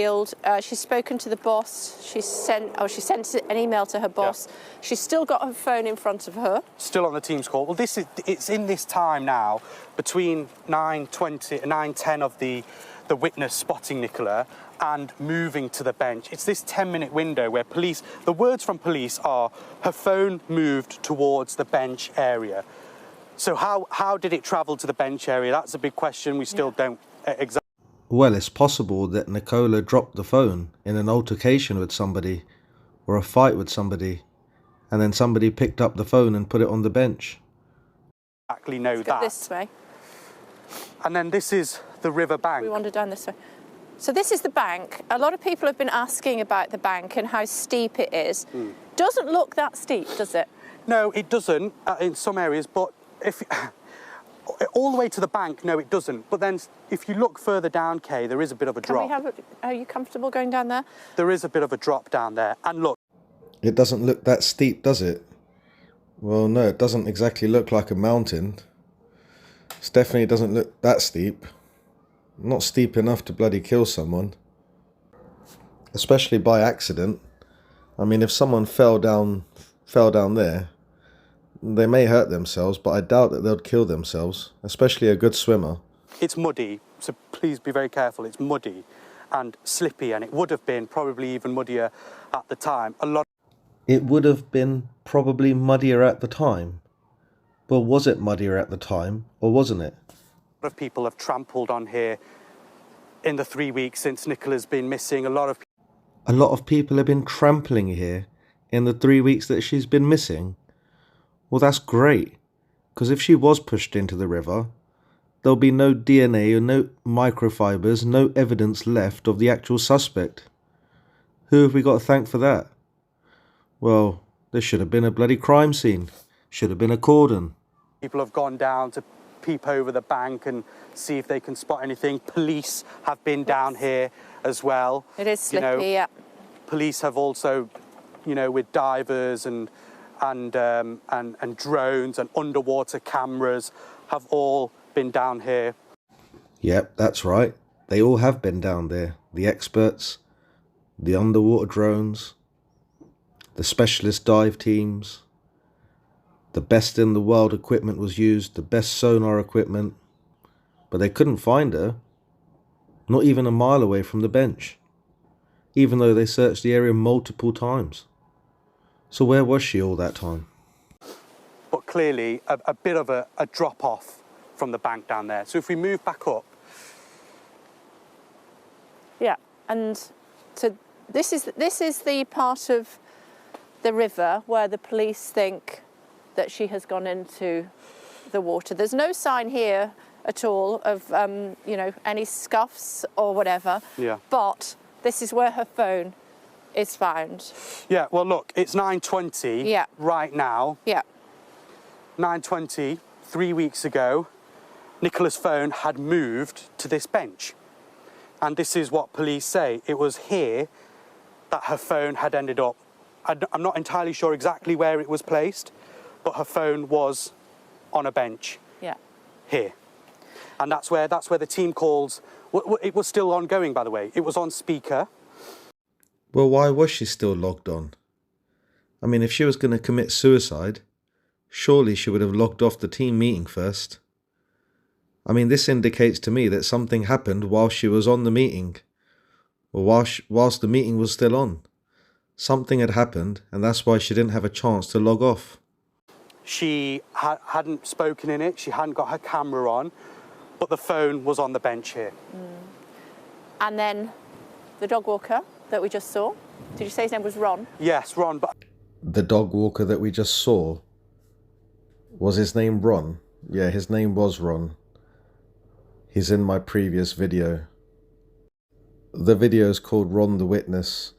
field. She's spoken to the boss. She sent an email to her boss. Yeah. She's still got her phone in front of her. Still on the Teams call. Well, it's in this time now between 9:20 and 9:10 of the witness spotting Nicola and moving to the bench. It's this 10-minute window where the words from police are, her phone moved towards the bench area. So how did it travel to the bench area? That's a big question. We still don't exactly. Well, it's possible that Nicola dropped the phone in an altercation with somebody or a fight with somebody, and then somebody picked up the phone and put it on the bench. Exactly know that. Go this way. And then this is the river bank. We wander down this way. So this is the bank. A lot of people have been asking about the bank and how steep it is. Doesn't look that steep, does it? No, it doesn't in some areas, but if all the way to the bank, no, it doesn't. But then if you look further down, Kay, there is a bit of a drop. Are you comfortable going down there? There is a bit of a drop down there. And look. It doesn't look that steep, does it? Well, no, it doesn't exactly look like a mountain. It definitely doesn't look that steep. Not steep enough to bloody kill someone. Especially by accident. I mean, if someone fell down there, they may hurt themselves, but I doubt that they'll kill themselves, especially a good swimmer. It's muddy, so please be very careful. It's muddy and slippy, and it would have been probably even muddier at the time. It would have been probably muddier at the time. But was it muddier at the time, or wasn't it? A lot of people have trampled on here in the 3 weeks since Nicola's been missing. A lot of people have been trampling here in the 3 weeks that she's been missing. Well, that's great, because if she was pushed into the river, there'll be no DNA or no microfibers, no evidence left of the actual suspect. Who have we got to thank for that? Well, there should have been a bloody crime scene. Should have been a cordon. People have gone down to peep over the bank and see if they can spot anything. Police have been down here as well. It is slippy, yeah. Police have also, with divers and drones and underwater cameras have all been down here. Yep, that's right. They all have been down there. The experts, the underwater drones, the specialist dive teams. The best in the world equipment was used, the best sonar equipment, but they couldn't find her, not even a mile away from the bench, even though they searched the area multiple times. So where was she all that time? But clearly a bit of a drop-off from the bank down there. So if we move back up. Yeah, and so this is the part of the river where the police think that she has gone into the water. There's no sign here at all of, any scuffs or whatever. Yeah. But this is where her phone is found. Yeah, well, look, it's 9:20 right now. Yeah. 9:20, 3 weeks ago, Nicola's phone had moved to this bench. And this is what police say. It was here that her phone had ended up. I'm not entirely sure exactly where it was placed, but her phone was on a bench. Yeah. Here. And that's where the team calls. It was still ongoing, by the way. It was on speaker. Well, why was she still logged on? I mean, if she was going to commit suicide, surely she would have logged off the team meeting first. I mean, this indicates to me that something happened while she was on the meeting, or whilst the meeting was still on. Something had happened, and that's why she didn't have a chance to log off. She hadn't spoken in it, she hadn't got her camera on, but the phone was on the bench here. And then the dog walker that we just saw, did you say his name was Ron? Yes, Ron. But the dog walker that we just saw, was his name Ron? Yeah, his name was Ron. He's in my previous video. The video is called Ron the Witness.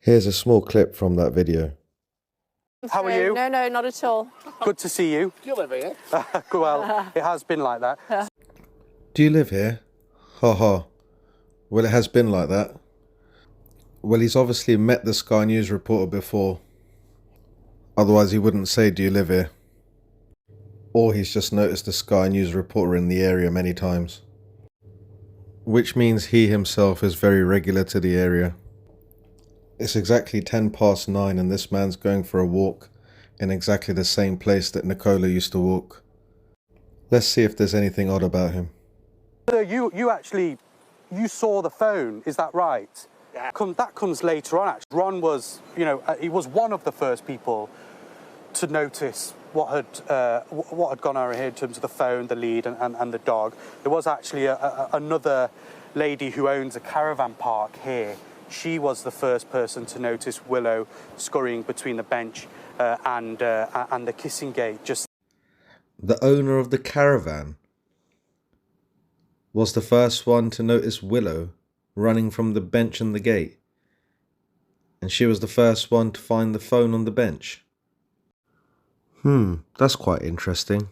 Here's a small clip from that video. How are you? No, not at all. Good to see you. Do you live here? Well, it has been like that. Do you live here? Ha ha. Well, it has been like that. Well, he's obviously met the Sky News reporter before. Otherwise he wouldn't say, do you live here? Or he's just noticed the Sky News reporter in the area many times. which means he himself is very regular to the area. It's exactly 9:10 and this man's going for a walk in exactly the same place that Nicola used to walk. Let's see if there's anything odd about him. So you saw the phone, is that right? Yeah. That comes later on, actually. Ron was, he was one of the first people to notice what had gone on here in terms of the phone, the lead, and the dog. There was actually another lady who owns a caravan park here. She was the first person to notice Willow scurrying between the bench and the kissing gate. The owner of the caravan was the first one to notice Willow running from the bench and the gate. And she was the first one to find the phone on the bench. That's quite interesting.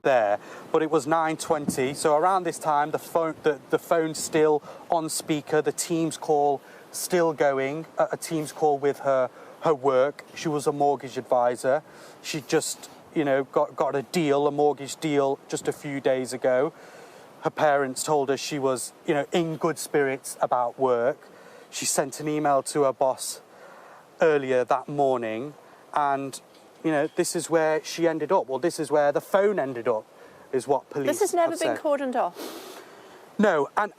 There, but it was 9:20, so around this time the phone's still on speaker, the Teams call still going, a Teams call with her work. She was a mortgage advisor. She just got a mortgage deal just a few days ago. Her parents told her she was in good spirits about work. She sent an email to her boss earlier that morning, and this is where she ended up. Well, this is where the phone ended up, is what police This has never been said. cordoned off. No, and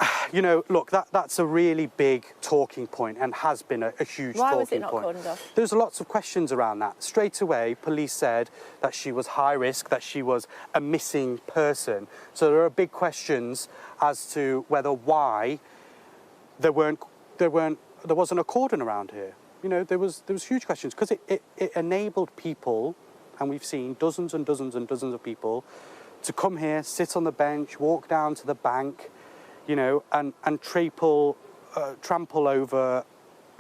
look, that's a really big talking point and has been a huge Why talking was it not point. cordoned off? There's lots of questions around that. Straight away, police said that she was high risk, that she was a missing person. So there are big questions as to why there wasn't a cordon around here. There was huge questions because it enabled people, and we've seen dozens and dozens and dozens of people, to come here, sit on the bench, walk down to the bank, and trample over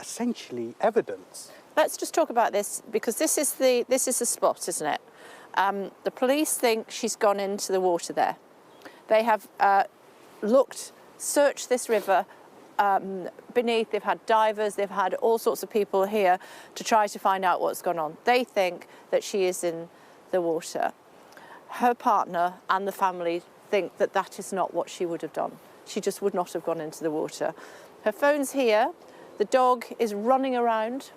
essentially evidence. Let's just talk about this because this is the spot, isn't it? The police think she's gone into the water there. They have searched this river beneath. They've had divers, they've had all sorts of people here to try to find out what's gone on. They think that she is in the water. Her partner and the family think that that is not what she would have done. She just would not have gone into the water. Her phone's here. The dog is running around.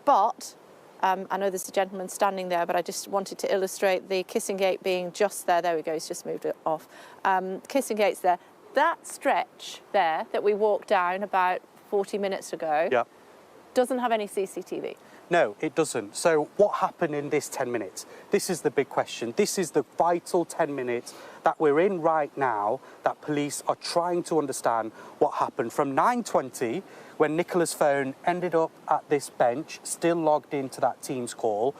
But I know there's a gentleman standing there, but I just wanted to illustrate the kissing gate being just there. There we go, he's just moved it off. Kissing gate's there. That stretch there that we walked down about 40 minutes ago doesn't have any CCTV. No, it doesn't. So what happened in this 10 minutes? This is the big question. This is the vital 10 minutes that we're in right now, that police are trying to understand what happened from 9:20, when Nicola's phone ended up at this bench, still logged into that Teams call,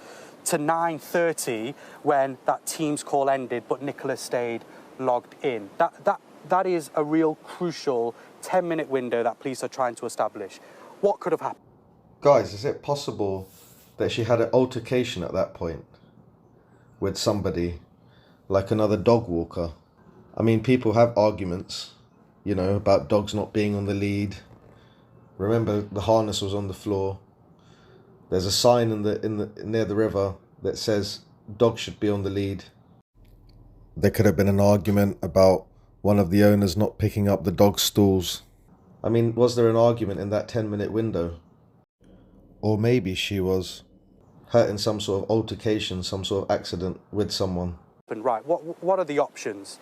to 9:30, when that Teams call ended, but Nicola stayed logged in. That is a real crucial 10-minute window that police are trying to establish. What could have happened? Guys, is it possible that she had an altercation at that point with somebody, like another dog walker? I mean, people have arguments, about dogs not being on the lead. Remember, the harness was on the floor. There's a sign near the river that says dogs should be on the lead. There could have been an argument about one of the owners not picking up the dog's stools. I mean, was there an argument in that 10-minute window? Or maybe she was hurt in some sort of altercation, some sort of accident with someone. Right, what are the options?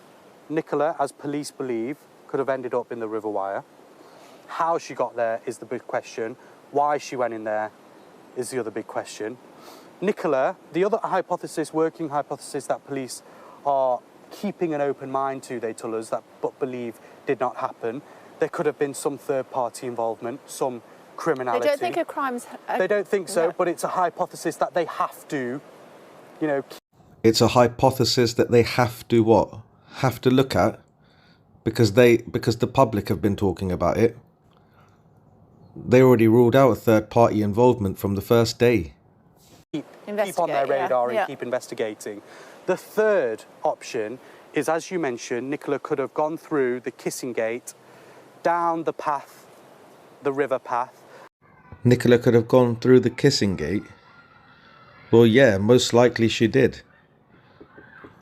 Nicola, as police believe, could have ended up in the River Wire. How she got there is the big question. Why she went in there is the other big question. Nicola, the other working hypothesis that police are keeping an open mind to, they tell us, but believe did not happen. There could have been some third-party involvement, some criminality. They don't think a crime's... They don't think so, no. but it's a hypothesis that they have to, It's a hypothesis that they have to what? Have to look at? Because the public have been talking about it. They already ruled out a third-party involvement from the first day. Keep on their radar and keep investigating. The third option is, as you mentioned, Nicola could have gone through the kissing gate, down the path, the river path. Nicola could have gone through the kissing gate? Well, yeah, most likely she did.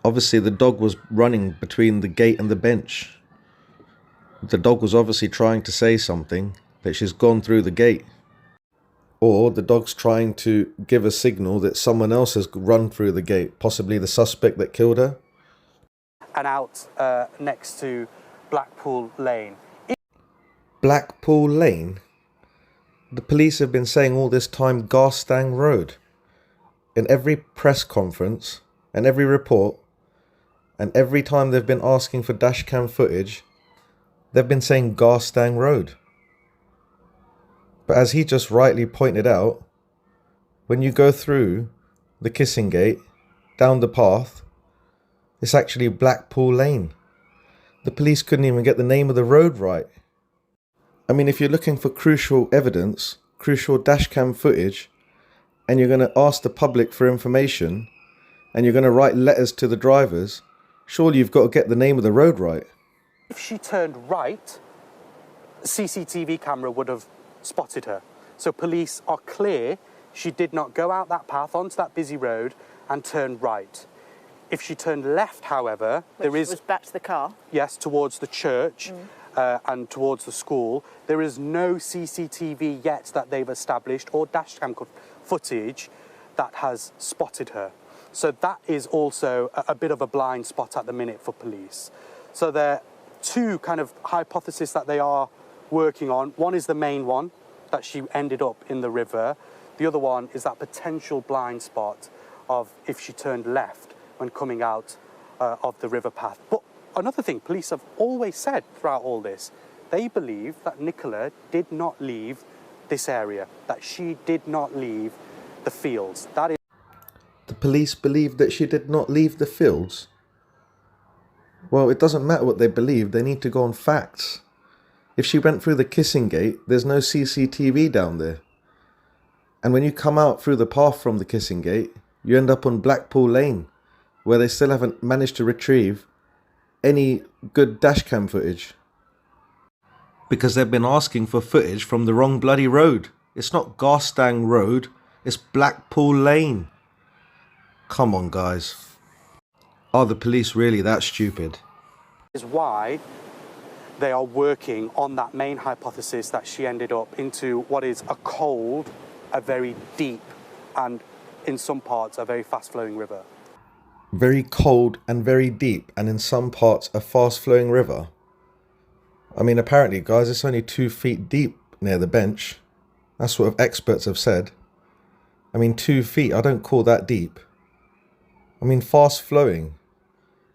Obviously, the dog was running between the gate and the bench. The dog was obviously trying to say something, that she's gone through the gate. Or the dog's trying to give a signal that someone else has run through the gate, possibly the suspect that killed her. And out next to Blackpool Lane. Blackpool Lane? The police have been saying all this time Garstang Road. In every press conference and every report, and every time they've been asking for dashcam footage, they've been saying Garstang Road. But as he just rightly pointed out, when you go through the kissing gate, down the path, it's actually Blackpool Lane. The police couldn't even get the name of the road right. I mean, if you're looking for crucial evidence, crucial dashcam footage, and you're going to ask the public for information, and you're going to write letters to the drivers, surely you've got to get the name of the road right. If she turned right, CCTV camera would have spotted her. So police are clear she did not go out that path onto that busy road and turn right. If she turned left, however, there is... was back to the car? Yes, towards the church and towards the school. There is no CCTV yet that they've established or dashcam footage that has spotted her. So that is also a bit of a blind spot at the minute for police. So there are two kind of hypotheses that they are working on. One is the main one, that she ended up in the river. The other one is that potential blind spot of if she turned left when coming out of the river path. But another thing police have always said throughout all this, they believe that Nicola did not leave this area, that she did not leave the fields. That is... The police believe that she did not leave the fields? Well, it doesn't matter what they believe, they need to go on facts. If she went through the kissing gate, there's no CCTV down there. And when you come out through the path from the kissing gate, you end up on Blackpool Lane, where they still haven't managed to retrieve any good dashcam footage. Because they've been asking for footage from the wrong bloody road. It's not Garstang Road, it's Blackpool Lane. Come on, guys. Are the police really that stupid? Is why they are working on that main hypothesis that she ended up into what is a cold, a very deep, and in some parts a very fast-flowing river. Very cold and very deep, and in some parts a fast-flowing river. I mean, apparently, guys, it's only 2 feet deep near the bench. That's what experts have said. I mean, 2 feet, I don't call that deep. I mean, fast-flowing.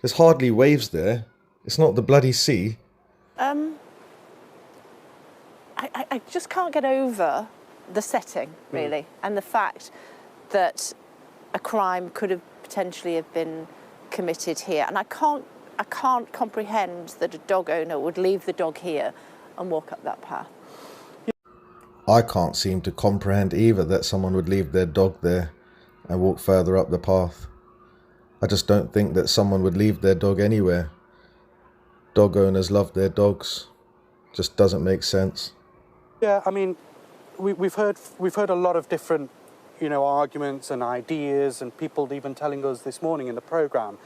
There's hardly waves there. It's not the bloody sea. I just can't get over the setting, really, and the fact that a crime could have potentially have been committed here. And I can't comprehend that a dog owner would leave the dog here and walk up that path. I can't seem to comprehend either that someone would leave their dog there and walk further up the path. I just don't think that someone would leave their dog anywhere. Dog owners love their dogs. Just doesn't make sense. Yeah, I mean, we've heard a lot of different, arguments and ideas, and people even telling us this morning in the programme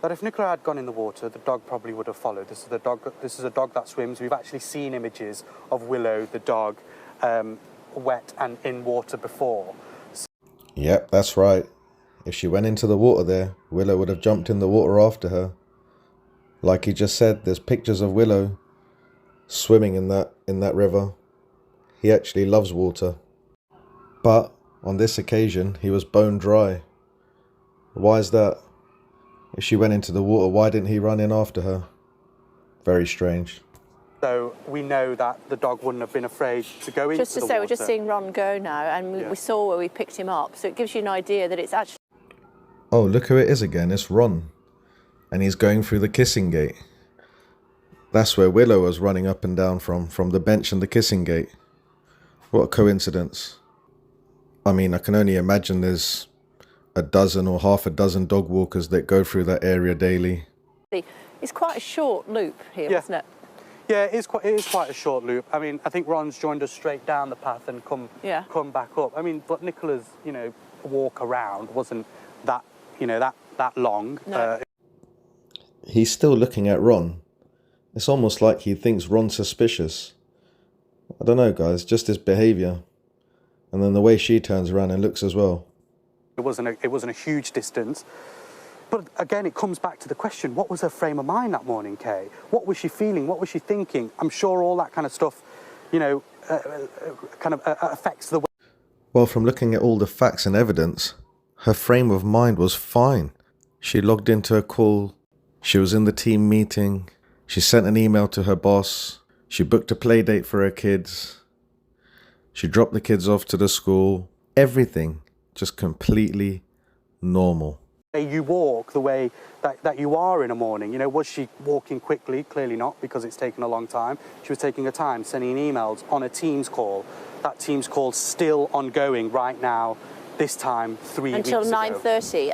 that if Nicola had gone in the water, the dog probably would have followed. This is a dog that swims. We've actually seen images of Willow, the dog, wet and in water before. Yep, that's right. If she went into the water there, Willow would have jumped in the water after her. Like he just said, there's pictures of Willow swimming in that river. He actually loves water. But on this occasion, he was bone dry. Why is that? If she went into the water, why didn't he run in after her? Very strange. So we know that the dog wouldn't have been afraid to go into the water. Just to say, we're just seeing Ron go now, and we saw where we picked him up, so it gives you an idea that it's actually... Oh, look who it is again, it's Ron. And he's going through the kissing gate. That's where Willow was running up and down from the bench and the kissing gate. What a coincidence. I mean, I can only imagine there's a dozen or half a dozen dog walkers that go through that area daily. It's quite a short loop here, isn't it? Yeah, it is quite a short loop. I mean, I think Ron's joined us straight down the path and come back up. I mean, but Nicola's, walk around wasn't that that long. No. He's still looking at Ron. It's almost like he thinks Ron's suspicious. I don't know, guys, just his behaviour. And then the way she turns around and looks as well. It wasn't a huge distance. But again, it comes back to the question, what was her frame of mind that morning, Kay? What was she feeling? What was she thinking? I'm sure all that kind of stuff, you know, affects the way. Well, from looking at all the facts and evidence, her frame of mind was fine. She logged into a call. She was in the team meeting. She sent an email to her boss. She booked a play date for her kids. She dropped the kids off to the school. Everything just completely normal. You walk the way that you are in a morning. You know, was she walking quickly? Clearly not, because it's taken a long time. She was taking her time, sending emails on a Teams call. That Teams call's still ongoing right now, this time 3 weeks ago. Until 9:30.